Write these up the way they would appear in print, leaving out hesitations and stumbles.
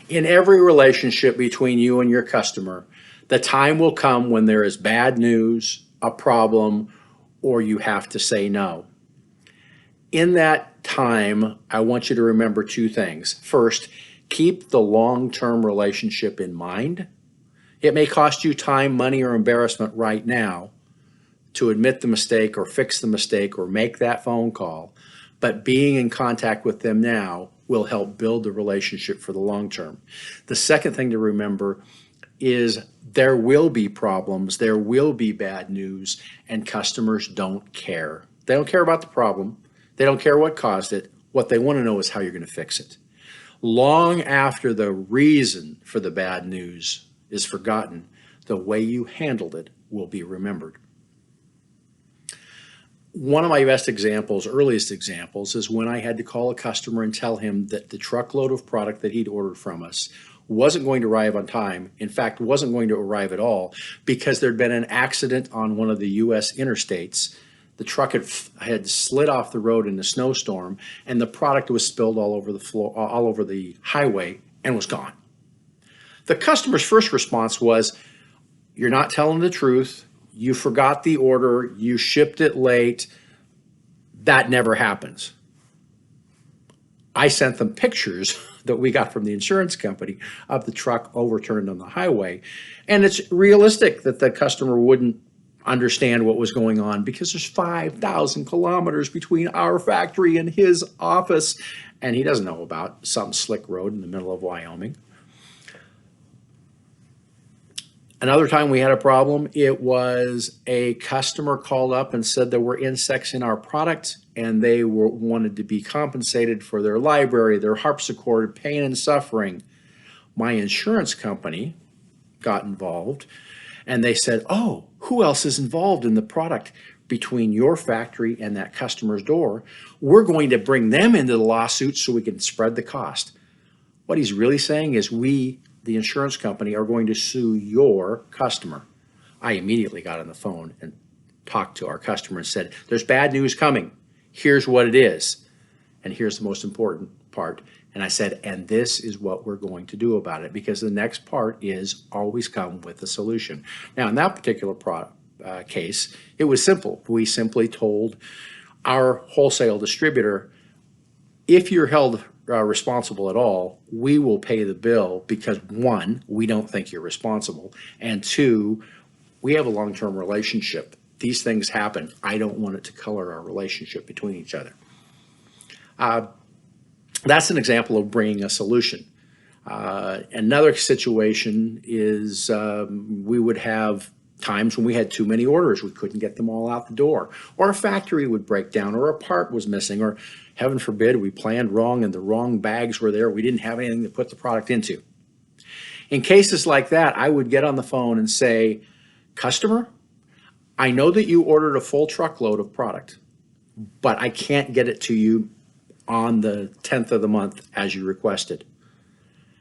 In every relationship between you and your customer, the time will come when there is bad news, a problem, or you have to say no. In that time, I want you to remember two things. First, keep the long-term relationship in mind. It may cost you time, money, or embarrassment right now to admit the mistake or fix the mistake or make that phone call, but being in contact with them now will help build the relationship for the long term. The second thing to remember is there will be problems, there will be bad news, and customers don't care. They don't care about the problem. They don't care what caused it. What they want to know is how you're going to fix it. Long after the reason for the bad news is forgotten, the way you handled it will be remembered. One of my best examples, earliest examples, is when I had to call a customer and tell him that the truckload of product that he'd ordered from us wasn't going to arrive on time. In fact, wasn't going to arrive at all because there'd been an accident on one of the U.S. interstates. The truck had slid off the road in a snowstorm, and the product was spilled all over the floor, all over the highway, and was gone. The customer's first response was, "You're not telling the truth. You forgot the order. You shipped it late. That never happens." I sent them pictures that we got from the insurance company of the truck overturned on the highway. And it's realistic that the customer wouldn't understand what was going on because there's 5,000 kilometers between our factory and his office. And he doesn't know about some slick road in the middle of Wyoming. Another time we had a problem, it was a customer called up and said there were insects in our product and they wanted to be compensated for their library, their harpsichord, pain and suffering. My insurance company got involved and they said, "Oh, who else is involved in the product between your factory and that customer's door? We're going to bring them into the lawsuit so we can spread the cost." What he's really saying is we, the insurance company, are going to sue your customer. I immediately got on the phone and talked to our customer and said, "There's bad news coming. Here's what it is. And here's the most important part." And I said, "And this is what we're going to do about it," because the next part is always come with a solution. Now, in that particular case, it was simple. We simply told our wholesale distributor, if you're held responsible at all, we will pay the bill because, one, we don't think you're responsible, and two, we have a long-term relationship. These things happen. I don't want it to color our relationship between each other. That's an example of bringing a solution. Another situation is we would have times when we had too many orders. We couldn't get them all out the door, or a factory would break down, or a part was missing, or heaven forbid we planned wrong and the wrong bags were there. We didn't have anything to put the product into. In cases like that, I would get on the phone and say, "Customer, I know that you ordered a full truckload of product, but I can't get it to you on the 10th of the month as you requested.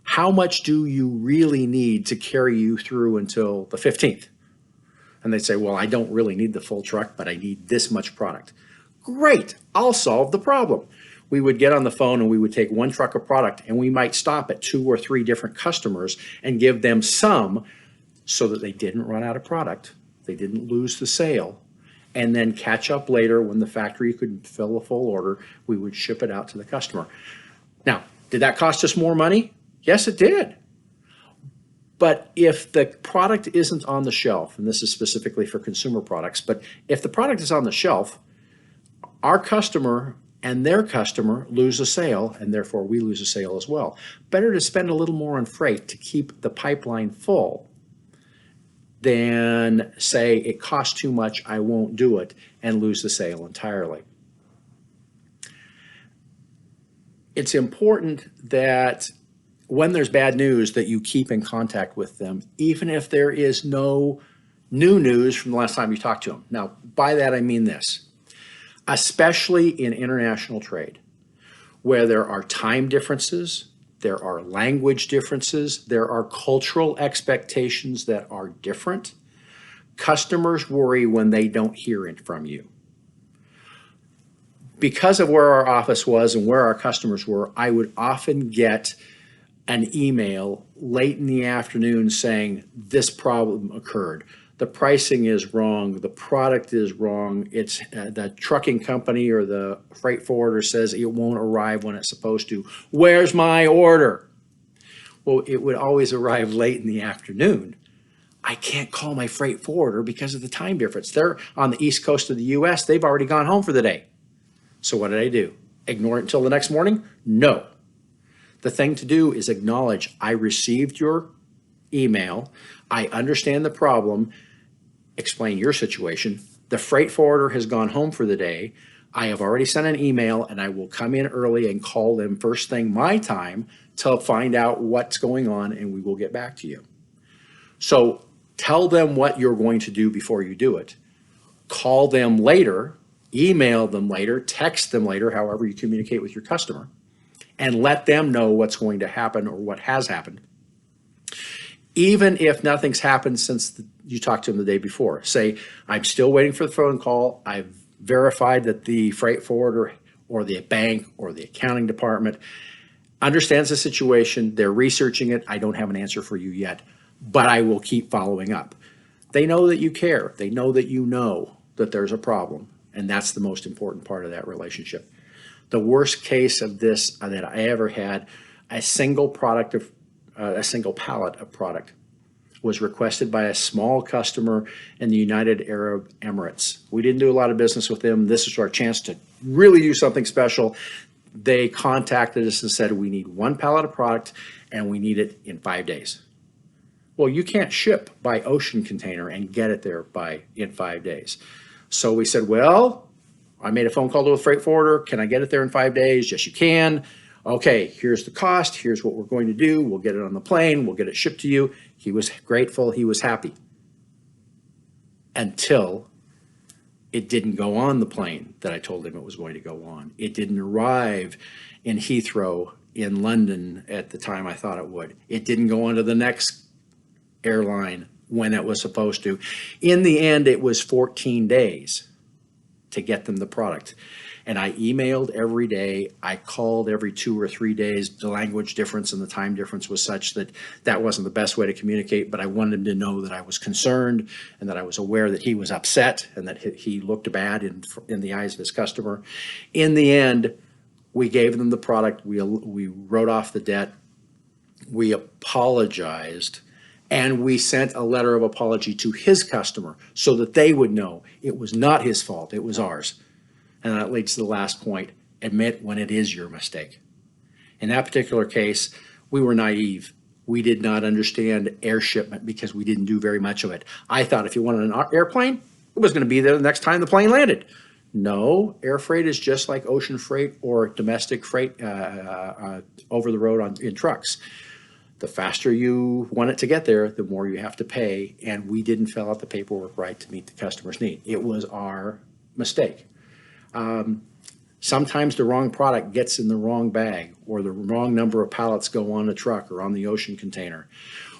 How much do you really need to carry you through until the 15th? And they'd say, "Well, I don't really need the full truck, but I need this much product." Great, I'll solve the problem. We would get on the phone and we would take one truck of product and we might stop at 2 or 3 different customers and give them some so that they didn't run out of product, they didn't lose the sale, and then catch up later when the factory could fill a full order. We would ship it out to the customer. Now, did that cost us more money? Yes, it did. But if the product isn't on the shelf, and this is specifically for consumer products, but if the product is on the shelf, our customer and their customer lose a sale, and therefore we lose a sale as well. Better to spend a little more on freight to keep the pipeline full than say it costs too much, I won't do it, and lose the sale entirely. It's important that when there's bad news that you keep in contact with them, even if there is no new news from the last time you talked to them. Now, by that I mean this. Especially in international trade, where there are time differences, there are language differences, there are cultural expectations that are different, customers worry when they don't hear it from you. Because of where our office was and where our customers were, I would often get an email late in the afternoon saying this problem occurred. The pricing is wrong. The product is wrong. It's the trucking company or the freight forwarder says it won't arrive when it's supposed to. Where's my order? Well, it would always arrive late in the afternoon. I can't call my freight forwarder because of the time difference. They're on the East Coast of the US. They've already gone home for the day. So what did I do? Ignore it until the next morning? No. The thing to do is acknowledge I received your email. I understand the problem. Explain your situation. The freight forwarder has gone home for the day. I have already sent an email and I will come in early and call them first thing my time to find out what's going on and we will get back to you. So tell them what you're going to do before you do it. Call them later, email them later, text them later, however you communicate with your customer, and let them know what's going to happen or what has happened. Even if nothing's happened since you talked to them the day before. Say, I'm still waiting for the phone call. I've verified that the freight forwarder or the bank or the accounting department understands the situation. They're researching it. I don't have an answer for you yet, but I will keep following up. They know that you care. They know that there's a problem, and that's the most important part of that relationship. The worst case of this that I ever had, a single pallet of product was requested by a small customer in the United Arab Emirates. We didn't do a lot of business with them. This is our chance to really do something special. They contacted us and said, we need one pallet of product and we need it in 5 days. Well, you can't ship by ocean container and get it there in 5 days. So we said, well, I made a phone call to a freight forwarder. Can I get it there in 5 days? Yes, you can. Okay, here's the cost. Here's what we're going to do. We'll get it on the plane. We'll get it shipped to you. He was grateful. He was happy. Until it didn't go on the plane that I told him it was going to go on. It didn't arrive in Heathrow in London at the time I thought it would. It didn't go on to the next airline when it was supposed to. In the end, it was 14 days to get them the product. And I emailed every day. I called every 2 or 3 days. The language difference and the time difference was such that that wasn't the best way to communicate, but I wanted him to know that I was concerned and that I was aware that he was upset and that he looked bad in the eyes of his customer. In the end, we gave them the product. We wrote off the debt. We apologized. And we sent a letter of apology to his customer so that they would know it was not his fault, it was ours. And that leads to the last point, admit when it is your mistake. In that particular case, we were naive. We did not understand air shipment because we didn't do very much of it. I thought if you wanted an airplane, it was going to be there the next time the plane landed. No, air freight is just like ocean freight or domestic freight over the road in trucks. The faster you want it to get there, the more you have to pay. And we didn't fill out the paperwork right to meet the customer's need. It was our mistake. Sometimes the wrong product gets in the wrong bag or the wrong number of pallets go on a truck or on the ocean container.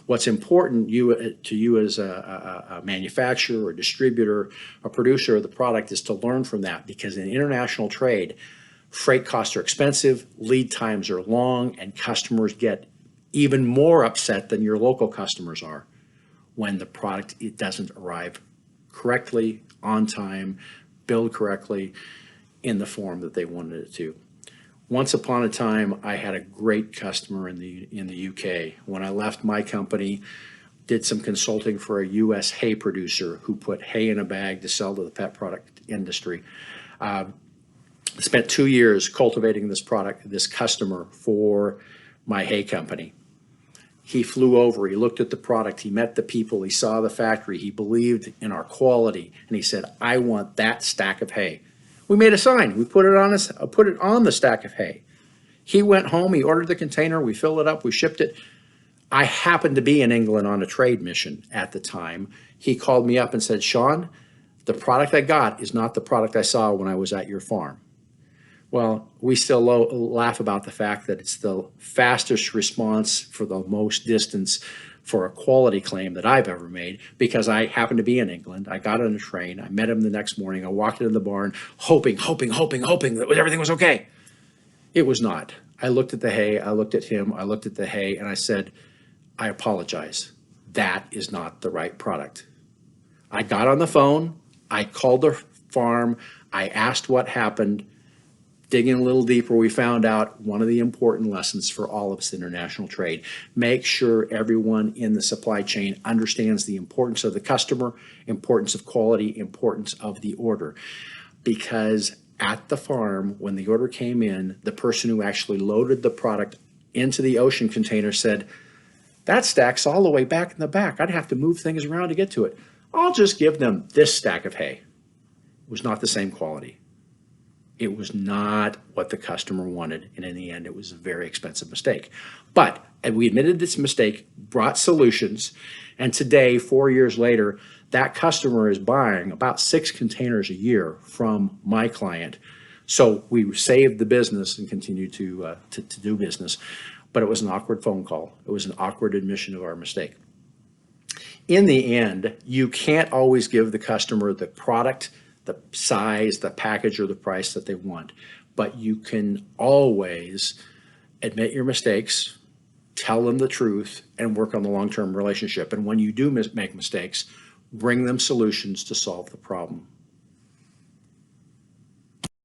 What's important to you as a manufacturer or distributor or producer of the product is to learn from that, because in international trade, freight costs are expensive, lead times are long, and customers get even more upset than your local customers are when the product doesn't arrive correctly, on time, billed correctly, in the form that they wanted it to. Once upon a time, I had a great customer in the UK. When I left my company, did some consulting for a US hay producer who put hay in a bag to sell to the pet product industry. Spent 2 years cultivating this customer for my hay company. He flew over, he looked at the product, he met the people, he saw the factory, he believed in our quality, and he said, I want that stack of hay. We made a sign, we put it on the stack of hay. He went home, he ordered the container, we filled it up, we shipped it. I happened to be in England on a trade mission at the time. He called me up and said, Shawn, the product I got is not the product I saw when I was at your farm. Well, we still laugh about the fact that it's the fastest response for the most distance for a quality claim that I've ever made, because I happened to be in England. I got on a train. I met him the next morning. I walked into the barn hoping that everything was okay. It was not. I looked at the hay, I looked at him, I looked at the hay, and I said, I apologize. That is not the right product. I got on the phone, I called the farm, I asked what happened. Digging a little deeper, we found out one of the important lessons for all of us in international trade. Make sure everyone in the supply chain understands the importance of the customer, importance of quality, importance of the order. Because at the farm, when the order came in, the person who actually loaded the product into the ocean container said, that stack's all the way back in the back. I'd have to move things around to get to it. I'll just give them this stack of hay. It was not the same quality. It was not what the customer wanted, and in the end, it was a very expensive mistake. But we admitted this mistake, brought solutions, and today, 4 years later, that customer is buying about 6 containers a year from my client. So we saved the business and continue to do business, but it was an awkward phone call. It was an awkward admission of our mistake. In the end, you can't always give the customer the product, the size, the package, or the price that they want. But you can always admit your mistakes, tell them the truth, and work on the long-term relationship. And when you do make mistakes, bring them solutions to solve the problem.